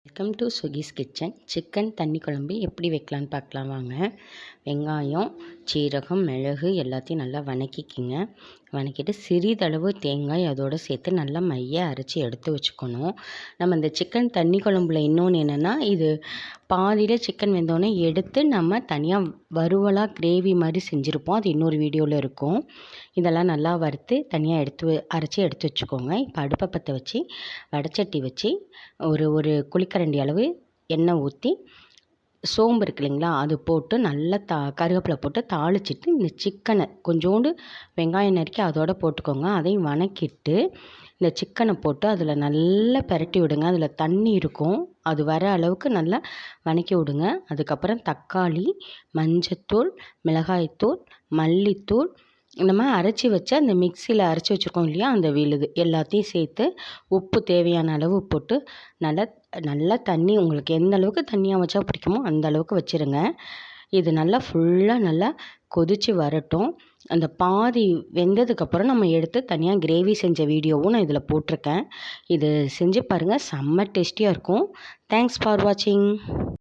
Welcome to Suki's kitchen. Chicken தண்ணி குழம்பு எப்படி வைக்கலான்னு பார்க்கலாம் வாங்க. வெங்காயம், சீரகம், மிளகு எல்லாத்தையும் நல்லா வதக்கிக்கிங்க. வதக்கிட்டு சிறிதளவு தேங்காய் அதோடு சேர்த்து நல்லா மைய அரைச்சி எடுத்து வச்சுக்கணும். நம்ம இந்த சிக்கன் தண்ணி குழம்புல இன்னொன்று என்னென்னா, இது பாதியில் சிக்கன் வெந்தோடனே எடுத்து நம்ம தனியாக வறுவலாக கிரேவி மாதிரி செஞ்சுருப்போம். அது இன்னொரு வீடியோவில் இருக்கும். இதெல்லாம் நல்லா வறுத்து தனியாக அரைச்சி எடுத்து வச்சுக்கோங்க. இப்போ அடுப்பை பற்ற வச்சு வடைச்சட்டி வச்சு ஒரு குழிக்கரண்டி அளவு எண்ணெய் ஊற்றி சோம்பு இருக்கு இல்லைங்களா, அது போட்டு நல்லா கருவேப்பிலை போட்டு தாளிச்சிட்டு இந்த சிக்கனை கொஞ்சோண்டு வெங்காயம் நறுக்கி அதோடு போட்டுக்கோங்க. அதையும் வதக்கிட்டு இந்த சிக்கனை போட்டு அதில் நல்லா பிரட்டி விடுங்க. அதில் தண்ணி இருக்கும், அது வர அளவுக்கு நல்லா வதக்கி விடுங்க. அதுக்கப்புறம் தக்காளி, மஞ்சத்தூள், மிளகாய்த்தூள், மல்லித்தூள், இந்த மாதிரி அரைச்சி வச்சு அந்த மிக்சியில் அரைச்சி வச்சுருக்கோம் இல்லையா, அந்த விழுது எல்லாத்தையும் சேர்த்து உப்பு தேவையான அளவு போட்டு நல்லா தண்ணி உங்களுக்கு எந்த அளவுக்கு தண்ணியாக வச்சா பிடிக்குமோ அந்த அளவுக்கு வச்சுருங்க. இது நல்லா ஃபுல்லாக நல்லா கொதித்து வரட்டும். அந்த பாதி வெந்ததுக்கப்புறம் நம்ம எடுத்து தனியாக கிரேவி செஞ்ச வீடியோவும் நான் இதில் போட்டிருக்கேன். இது செஞ்சு பாருங்கள், செம்ம டேஸ்டியாக இருக்கும். தேங்க்ஸ் ஃபார் வாட்சிங்.